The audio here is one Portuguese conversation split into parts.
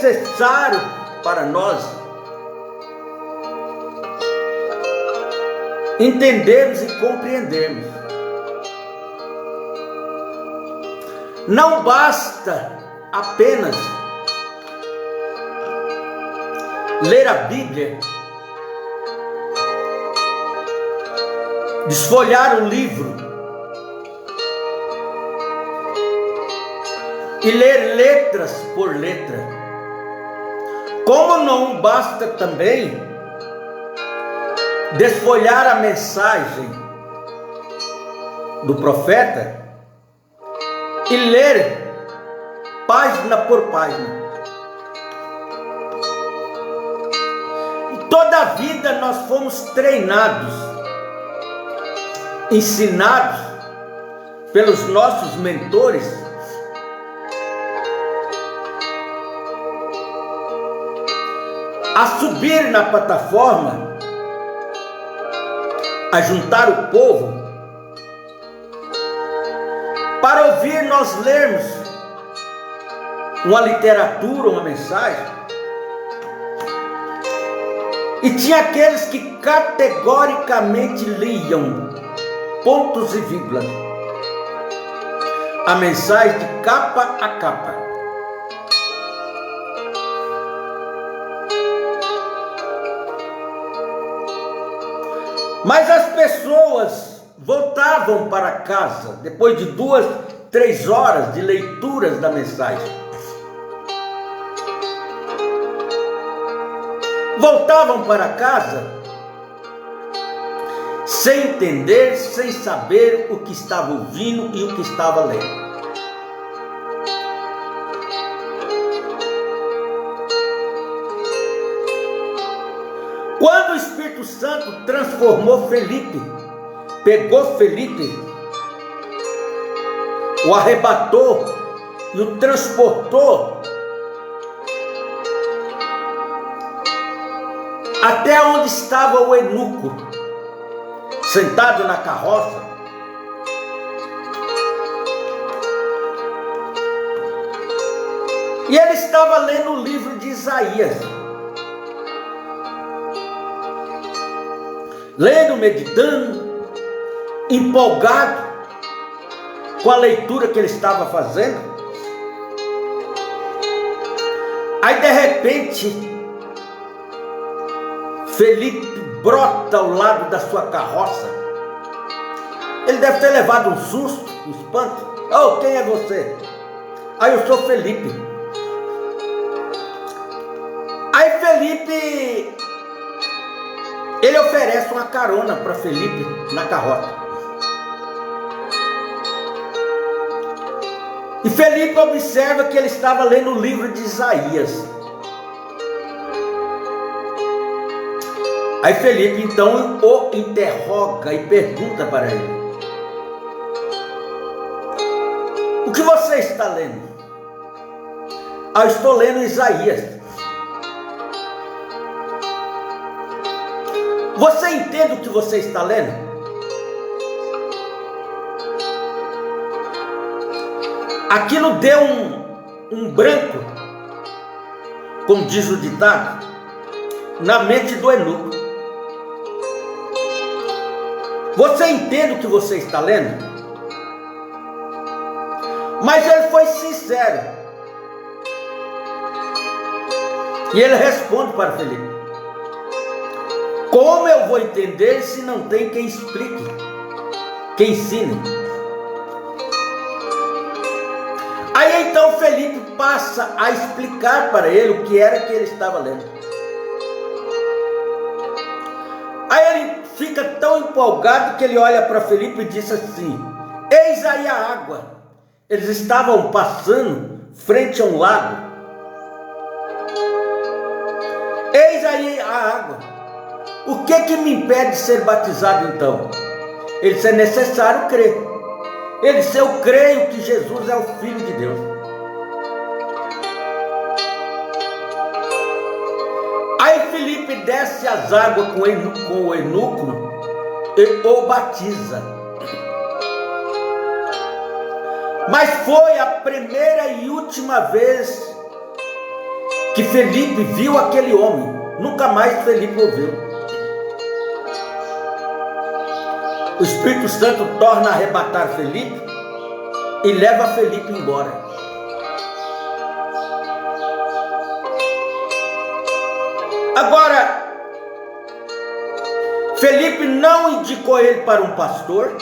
necessário para nós entendermos e compreendermos. Não basta apenas ler a Bíblia, desfolhar o livro e ler letras por letra. Como não basta também desfolhar a mensagem do profeta e ler página por página. Toda a vida nós fomos treinados, ensinados pelos nossos mentores a subir na plataforma, a juntar o povo para ouvir nós lermos uma literatura, uma mensagem. E tinha aqueles que categoricamente liam pontos e vírgulas a mensagem de capa a capa. Mas as pessoas voltavam para casa depois de 2, 3 horas de leituras da mensagem. Voltavam para casa sem entender, sem saber o que estava ouvindo e o que estava lendo. Quando o Espírito Santo transformou Felipe, pegou Felipe, o arrebatou e o transportou até onde estava o eunuco, sentado na carroça. E ele estava lendo o livro de Isaías. Lendo, meditando, empolgado com a leitura que ele estava fazendo. Aí de repente Felipe brota ao lado da sua carroça. Ele deve ter levado um susto, um espanto. Oh, quem é você? Aí eu sou Felipe. Aí Felipe, ele oferece uma carona para Felipe na carroça. E Felipe observa que ele estava lendo o livro de Isaías. Aí Felipe então o interroga e pergunta para ele: o que você está lendo? Ah, eu estou lendo Isaías. Você entende o que você está lendo? Aquilo deu um branco, como diz o ditado, na mente do eunuco. Você entende o que você está lendo? Mas ele foi sincero. E ele responde para Felipe: como eu vou entender se não tem quem explique, quem ensine? Aí então Felipe passa a explicar para ele o que era que ele estava lendo. Aí ele fica tão empolgado que ele olha para Felipe e diz assim: eis aí a água. Eles estavam passando frente a um lago. Eis aí a água. O que me impede de ser batizado então? Ele disse: é necessário crer. Ele disse: eu creio que Jesus é o Filho de Deus. Aí Felipe desce as águas com o eunuco e o batiza. Mas foi a primeira e última vez que Felipe viu aquele homem. Nunca mais Felipe o viu. O Espírito Santo torna a arrebatar Felipe e leva Felipe embora. Agora, Felipe não indicou ele para um pastor.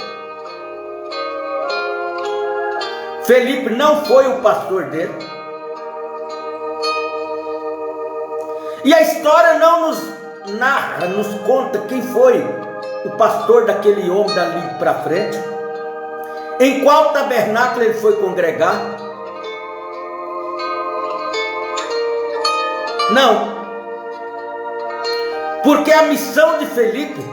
Felipe não foi o pastor dele. E a história não nos narra, nos conta quem foi o pastor daquele homem dali para frente. Em qual tabernáculo ele foi congregar? Não. Porque a missão de Felipe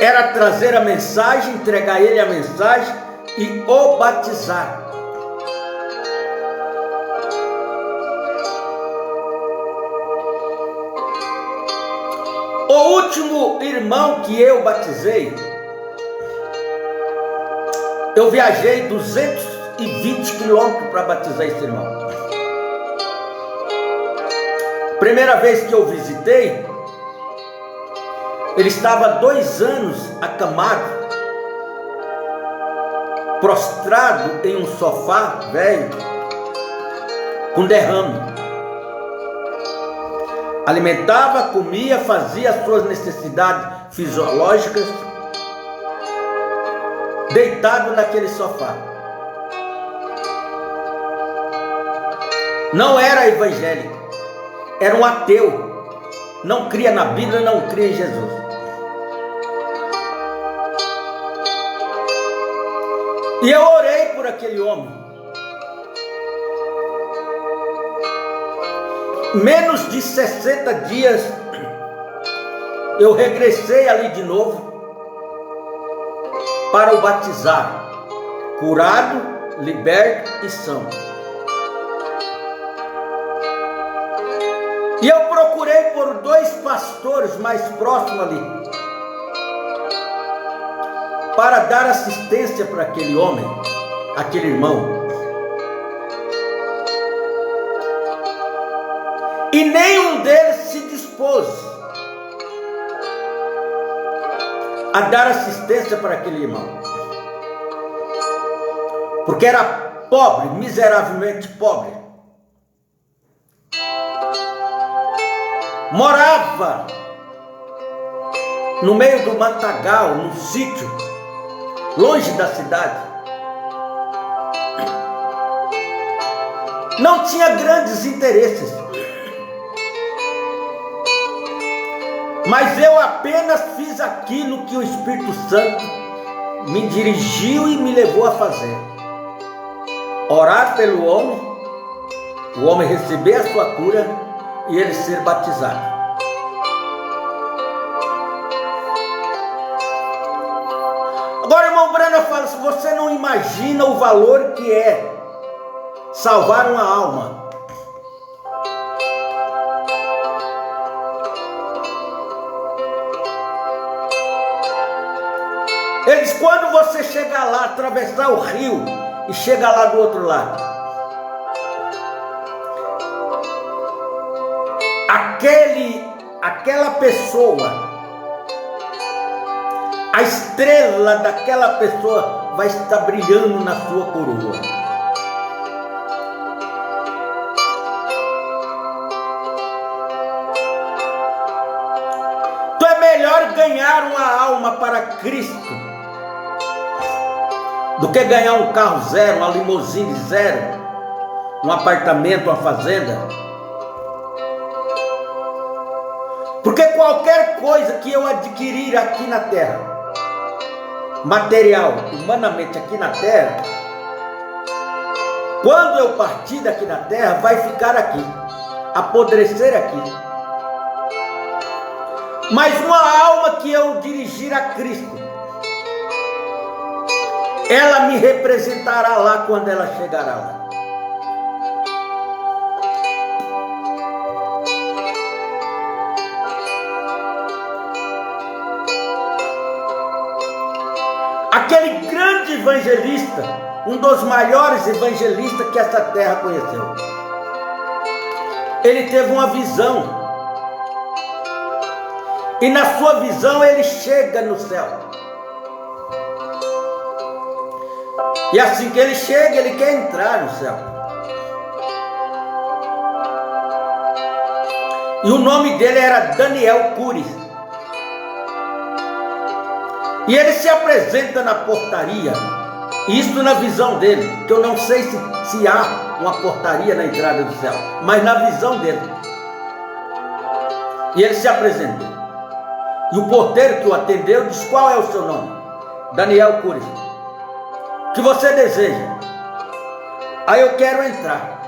era trazer a mensagem, entregar a ele a mensagem e o batizar. O último irmão que eu batizei, eu viajei 220 quilômetros para batizar esse irmão. Primeira vez que eu visitei, ele estava 2 anos acamado, prostrado em um sofá velho, com derrame. Alimentava, comia, fazia as suas necessidades fisiológicas, deitado naquele sofá. Não era evangélico, era um ateu, não cria na Bíblia, não cria em Jesus. E eu orei por aquele homem. Menos de 60 dias, eu regressei ali de novo para o batizar, curado, liberto e são. E eu procurei por 2 pastores mais próximos ali, para dar assistência para aquele homem, aquele irmão. E nenhum deles se dispôs a dar assistência para aquele irmão, porque era pobre, miseravelmente pobre. Morava no meio do matagal, num sítio, longe da cidade. Não tinha grandes interesses. Mas eu apenas fiz aquilo que o Espírito Santo me dirigiu e me levou a fazer. Orar pelo homem, o homem receber a sua cura e ele ser batizado. Agora, irmão Breno fala, se você não imagina o valor que é salvar uma alma. Eles, quando você chegar lá, atravessar o rio e chegar lá do outro lado, aquela pessoa, a estrela daquela pessoa vai estar brilhando na sua coroa. Então é melhor ganhar uma alma para Cristo do que ganhar um carro zero, uma limusine zero, um apartamento, uma fazenda. Porque qualquer coisa que eu adquirir aqui na terra, material, humanamente aqui na terra, quando eu partir daqui na terra, vai ficar aqui, apodrecer aqui. Mas uma alma que eu dirigir a Cristo, ela me representará lá quando ela chegará lá. Aquele grande evangelista, um dos maiores evangelistas que essa terra conheceu, ele teve uma visão. E na sua visão ele chega no céu. E assim que ele chega, ele quer entrar no céu. E o nome dele era Daniel Cures. E ele se apresenta na portaria. Isso na visão dele, que eu não sei se há uma portaria na entrada do céu, mas na visão dele. E ele se apresentou. E o porteiro que o atendeu disse: qual é o seu nome? Daniel Cures. O que você deseja? Aí eu quero entrar.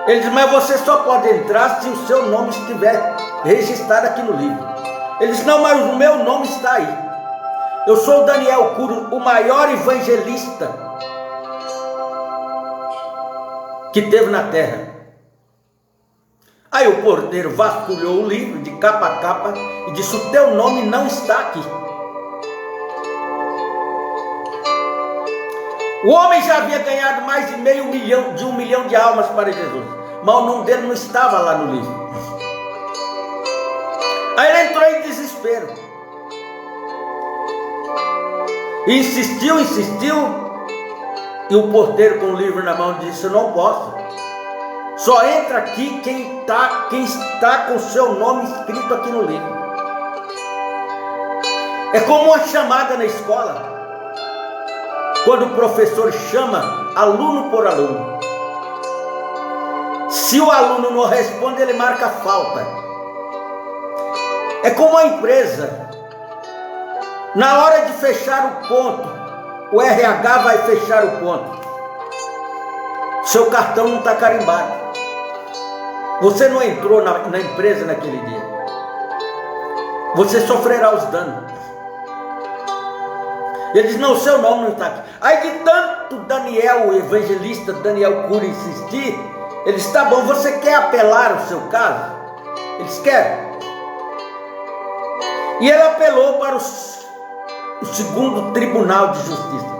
Ele disse: mas você só pode entrar se o seu nome estiver registrado aqui no livro. Ele disse: não, mas o meu nome está aí. Eu sou Daniel Cures, o maior evangelista que teve na terra. Aí o porteiro vasculhou o livro de capa a capa e disse: o teu nome não está aqui. O homem já havia ganhado mais de um milhão de almas para Jesus, mas o nome dele não estava lá no livro. Aí ele entrou em desespero. E insistiu, e o porteiro com o livro na mão disse: eu não posso. Só entra aqui quem está com o seu nome escrito aqui no livro. É como uma chamada na escola, quando o professor chama aluno por aluno. Se o aluno não responde, ele marca falta. É como a empresa. Na hora de fechar o ponto, o RH vai fechar o ponto. Seu cartão não está carimbado. Você não entrou na empresa naquele dia. Você sofrerá os danos. Ele diz: não, seu nome não está aqui. Aí de tanto Daniel, o evangelista Daniel Cures, insistir, ele disse: tá bom, você quer apelar o seu caso? Ele disse: quer. E ele apelou para o segundo tribunal de justiça.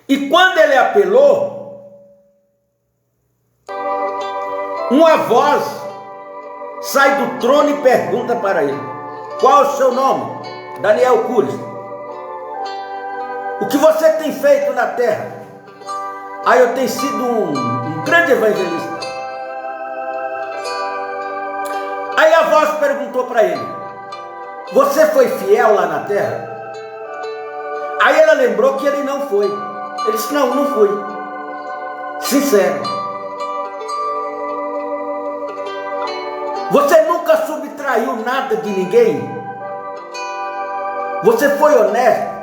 E quando ele apelou, uma voz sai do trono e pergunta para ele: qual é o seu nome? Daniel Cures. O que você tem feito na terra? Aí eu tenho sido um grande evangelista. Aí a voz perguntou para ele: você foi fiel lá na terra? Aí ela lembrou que ele não foi. Ele disse: não, não fui. Sincero. Você nunca subtraiu nada de ninguém? Você foi honesto?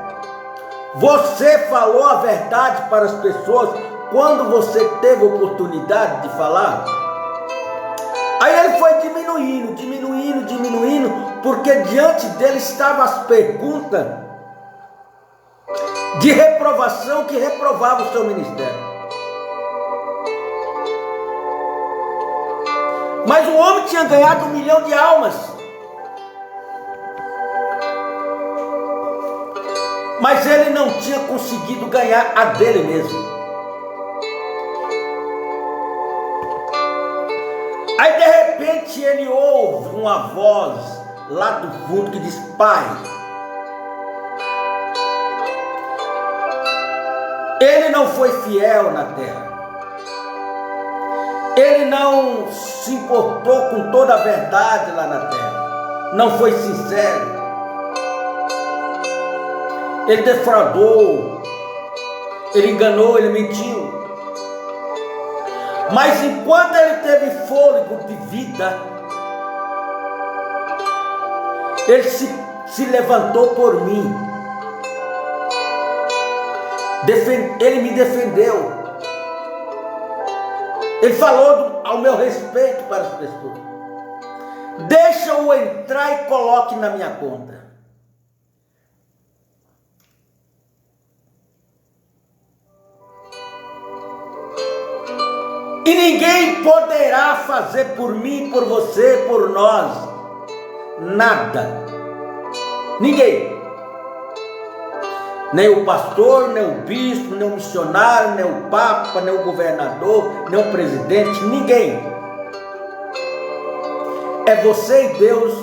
Você falou a verdade para as pessoas quando você teve oportunidade de falar? Aí ele foi diminuindo, porque diante dele estavam as perguntas de reprovação que reprovavam o seu ministério. Mas o homem tinha ganhado 1 milhão de almas. Mas ele não tinha conseguido ganhar a dele mesmo. Aí de repente ele ouve uma voz lá do fundo que diz: Pai, ele não foi fiel na terra. Ele não se importou com toda a verdade lá na terra. Não foi sincero. Ele defraudou. Ele enganou, ele mentiu. Mas enquanto ele teve fôlego de vida, ele se levantou por mim. Ele me defendeu. Ele falou ao meu respeito para as pessoas. Deixa-o entrar e coloque na minha conta. E ninguém poderá fazer por mim, por você, por nós, nada. Ninguém. Nem o pastor, nem o bispo, nem o missionário, nem o papa, nem o governador, nem o presidente, ninguém. É você e Deus,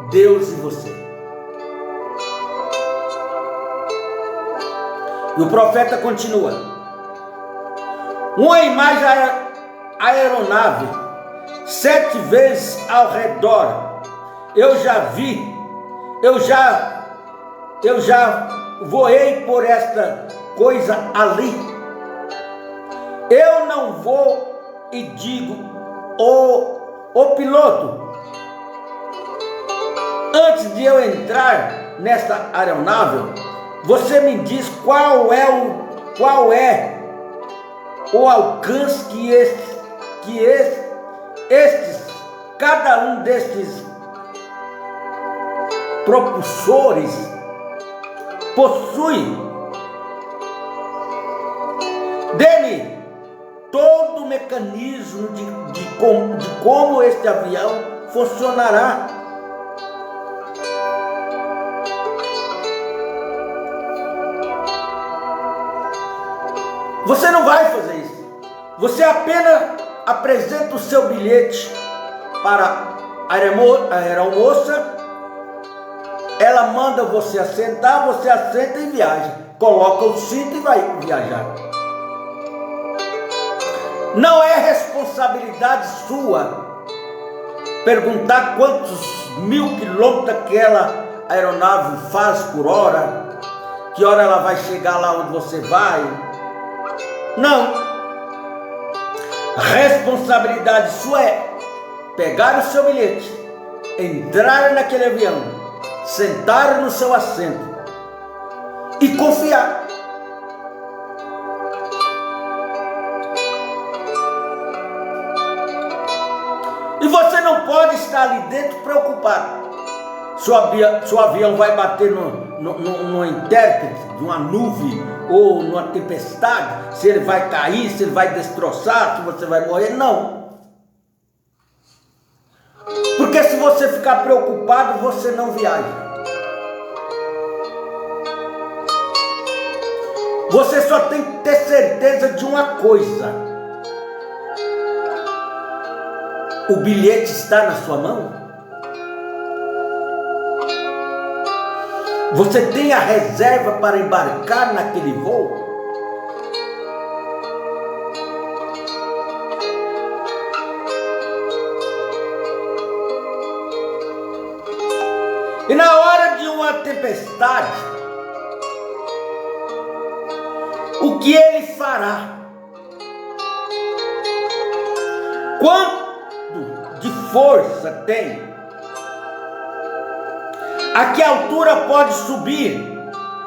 Deus e você. E o profeta continua: uma imagem aeronave 7 vezes ao redor eu já vi, eu já voei por esta coisa ali. Eu não vou e digo, o piloto, antes de eu entrar nesta aeronave, você me diz qual é o alcance que cada um destes propulsores possui. Dê-me todo o mecanismo de como este avião funcionará. Você não vai fazer isso. Você apenas apresenta o seu bilhete para a aeromoça. Ela manda você assentar, você assenta e viaja. Coloca o cinto e vai viajar. Não é responsabilidade sua perguntar quantos 1000 quilômetros aquela aeronave faz por hora, que hora ela vai chegar lá onde você vai. Não. A responsabilidade sua é pegar o seu bilhete, entrar naquele avião, sentar no seu assento e confiar. E você não pode estar ali dentro preocupado. Seu avião vai bater no intérprete de uma nuvem ou numa tempestade, se ele vai cair, se ele vai destroçar, se você vai morrer. Não. Porque se você ficar preocupado, você não viaja. Você só tem que ter certeza de uma coisa: o bilhete está na sua mão? Você tem a reserva para embarcar naquele voo? E na hora de uma tempestade, o que ele fará? Quanto de força tem? A que altura pode subir?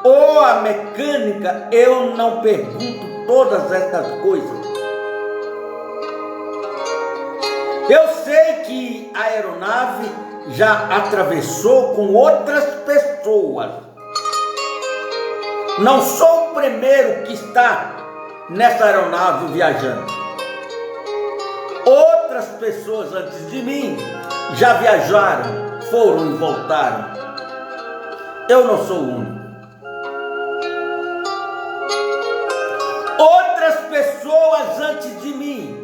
Ou a mecânica? Eu não pergunto todas essas coisas. Eu sei que a aeronave já atravessou com outras pessoas. Não sou o primeiro que está nessa aeronave viajando. Outras pessoas antes de mim já viajaram, foram e voltaram. Eu não sou o único. Outras pessoas antes de mim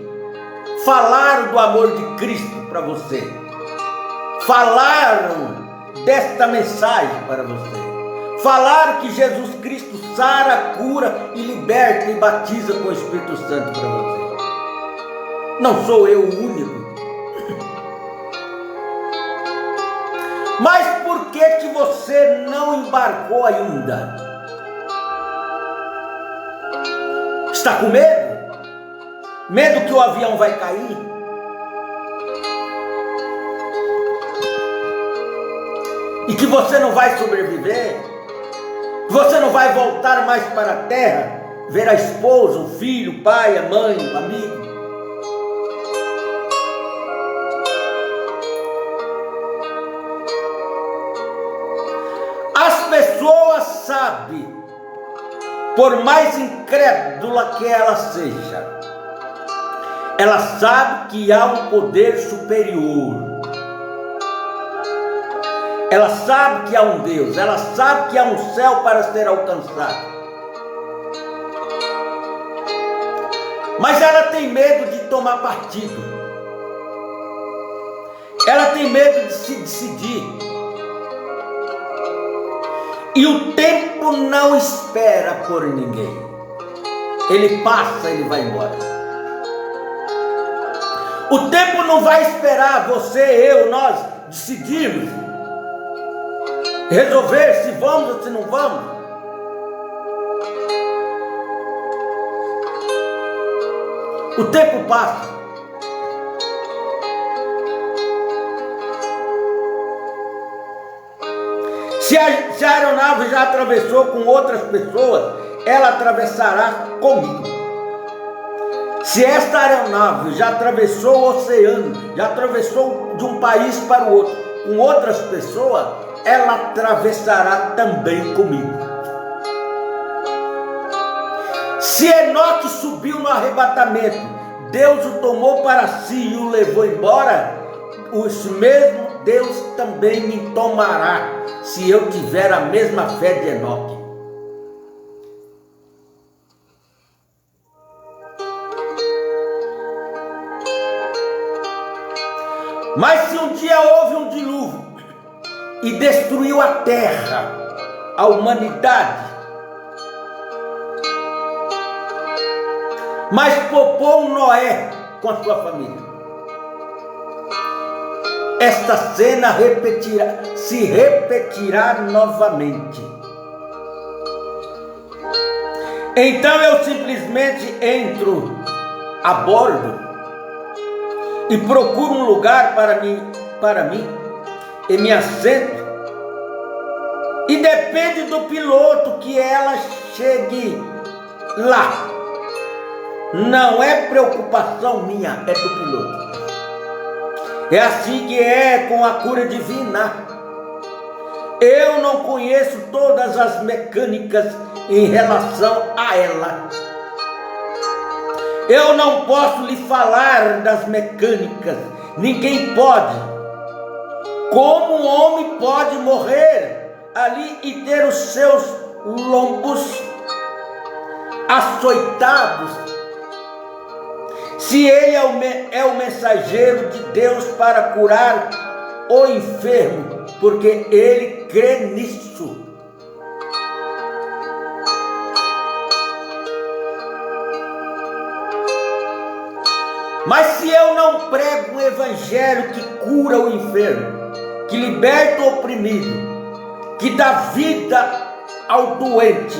falaram do amor de Cristo para você. Falaram desta mensagem para você. Falaram que Jesus Cristo sara, cura e liberta e batiza com o Espírito Santo para você. Não sou eu o único. Mas por que você não embarcou ainda? Está com medo? Medo que o avião vai cair? E que você não vai sobreviver? Que você não vai voltar mais para a terra, ver a esposa, o filho, o pai, a mãe, o amigo? As pessoas sabem, por mais incrédula que ela seja, ela sabe que há um poder superior. Ela sabe que há um Deus, ela sabe que há um céu para ser alcançado. Mas ela tem medo de tomar partido. Ela tem medo de se decidir. E o tempo não espera por ninguém. Ele passa, ele vai embora. O tempo não vai esperar você, eu, nós decidirmos, resolver se vamos ou se não vamos. O tempo passa. Se a aeronave já atravessou com outras pessoas, ela atravessará comigo. Se esta aeronave já atravessou o oceano, já atravessou de um país para o outro com outras pessoas, ela atravessará também comigo. Se Enoque subiu no arrebatamento, Deus o tomou para si e o levou embora, esse mesmo Deus também me tomará, se eu tiver a mesma fé de Enoque. Mas se um dia houve um dilúvio e destruiu a terra, a humanidade, mas poupou Noé com a sua família, esta cena se repetirá novamente. Então eu simplesmente entro a bordo e procuro um lugar para mim e me assento, e depende do piloto que ela chegue lá. Não é preocupação minha, é do piloto. É assim que é com a cura divina. Eu não conheço todas as mecânicas em relação a ela. Eu não posso lhe falar das mecânicas, ninguém pode. Como um homem pode morrer ali e ter os seus lombos açoitados, se ele é o mensageiro de Deus para curar o enfermo, porque ele crê nisso. Mas se eu não prego um evangelho que cura o enfermo, que liberta o oprimido, que dá vida ao doente,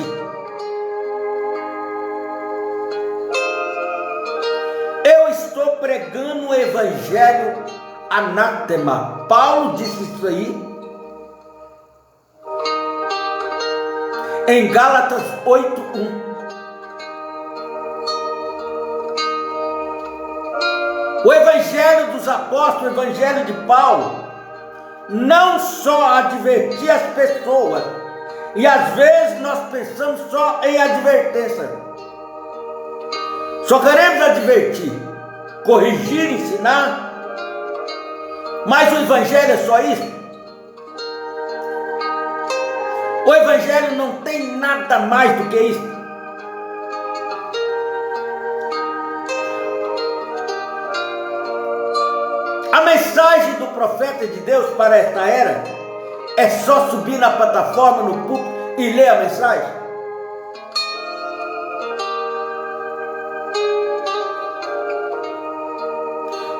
eu estou pregando um evangelho anátema. Paulo disse isso aí em Gálatas 8:1. O evangelho dos apóstolos, o evangelho de Paulo, não só advertia as pessoas, e às vezes nós pensamos só em advertência. Só queremos advertir, corrigir, ensinar, mas o evangelho é só isso? O evangelho não tem nada mais do que isso. A mensagem do profeta de Deus para esta era é só subir na plataforma, no púlpito e ler a mensagem?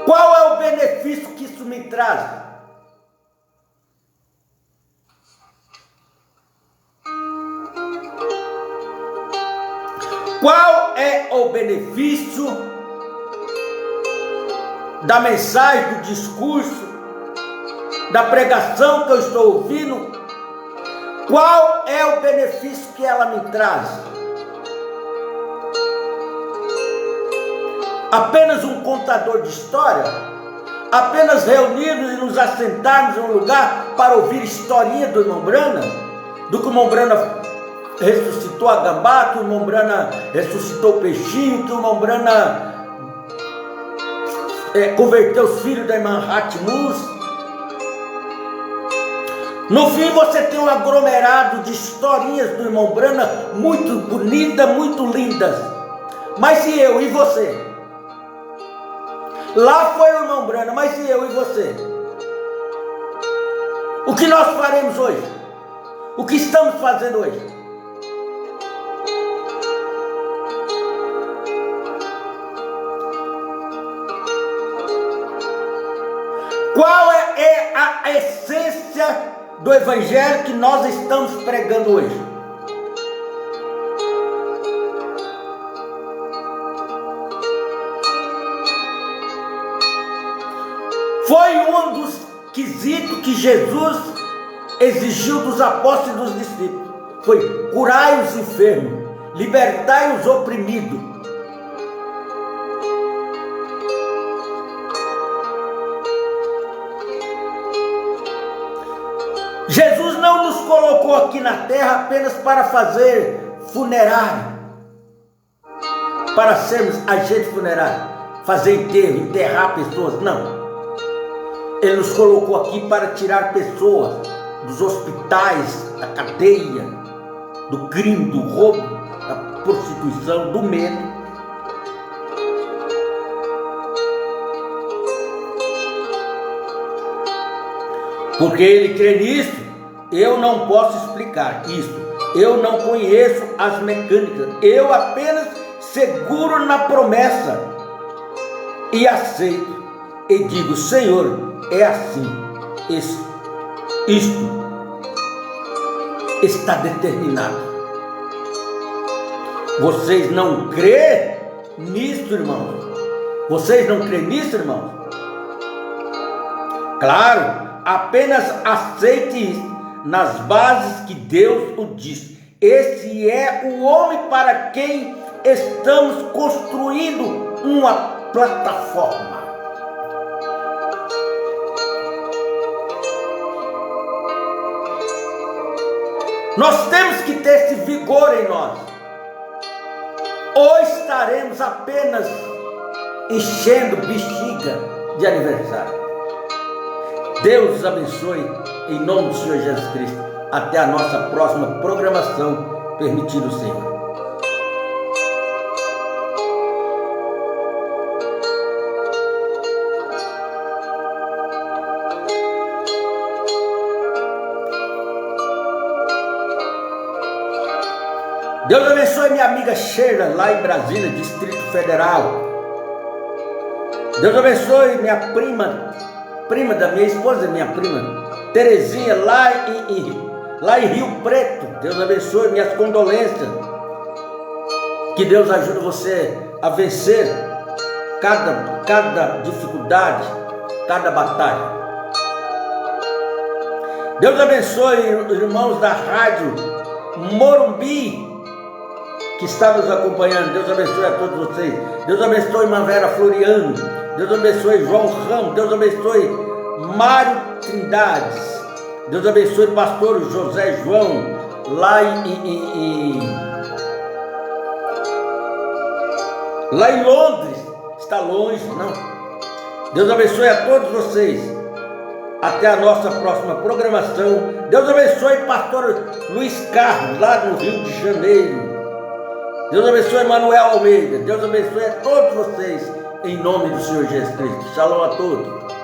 Qual é o benefício que isso me traz? Qual é o benefício da mensagem, do discurso, da pregação que eu estou ouvindo? Qual é o benefício que ela me traz? Apenas um contador de história? Apenas reunirmos e nos assentarmos em um lugar para ouvir historinha do irmão Brana? Do que o irmão Brana ressuscitou a gambá, que o irmão Brana ressuscitou o peixinho, que o irmão Brana converteu os filhos da irmã Hatmus. No fim você tem um aglomerado de historinhas do irmão Brana, muito bonitas, muito lindas. Mas e eu e você? Lá foi o irmão Brana, mas e eu e você? O que nós faremos hoje? O que estamos fazendo hoje? Qual é a essência do evangelho que nós estamos pregando hoje? Foi um dos quesitos que Jesus exigiu dos apóstolos e dos discípulos. Foi: curai os enfermos, libertai os oprimidos. Jesus não nos colocou aqui na terra apenas para fazer funerário, para sermos agentes funerários, fazer enterro, enterrar pessoas, não. Ele nos colocou aqui para tirar pessoas dos hospitais, da cadeia, do crime, do roubo, da prostituição, do medo. Porque ele crê nisso, eu não posso explicar isso. Eu não conheço as mecânicas. Eu apenas seguro na promessa e aceito e digo: Senhor, é assim. Isto está determinado. Vocês não crêem nisso, irmãos? Vocês não creem nisso, irmãos? Claro, apenas aceite isso nas bases que Deus o disse. Esse é o homem para quem estamos construindo uma plataforma. Nós temos que ter esse vigor em nós. Ou estaremos apenas enchendo bexiga de aniversário. Deus os abençoe em nome do Senhor Jesus Cristo. Até a nossa próxima programação, permitido o Senhor. Deus abençoe minha amiga Sheila, lá em Brasília, Distrito Federal. Deus abençoe minha prima da minha esposa, minha prima Terezinha, lá em Rio Preto. Deus abençoe, minhas condolências. Que Deus ajude você a vencer cada dificuldade, cada batalha. Deus abençoe os irmãos da rádio Morumbi, que está nos acompanhando. Deus abençoe a todos vocês. Deus abençoe irmã Vera Floriano. Deus abençoe João Ramos. Deus abençoe Mário Trindades. Deus abençoe o pastor José João, lá em Londres. Está longe, não? Deus abençoe a todos vocês. Até a nossa próxima programação. Deus abençoe o pastor Luiz Carlos, lá no Rio de Janeiro. Deus abençoe Manuel Almeida. Deus abençoe a todos vocês, em nome do Senhor Jesus Cristo. Shalom a todos.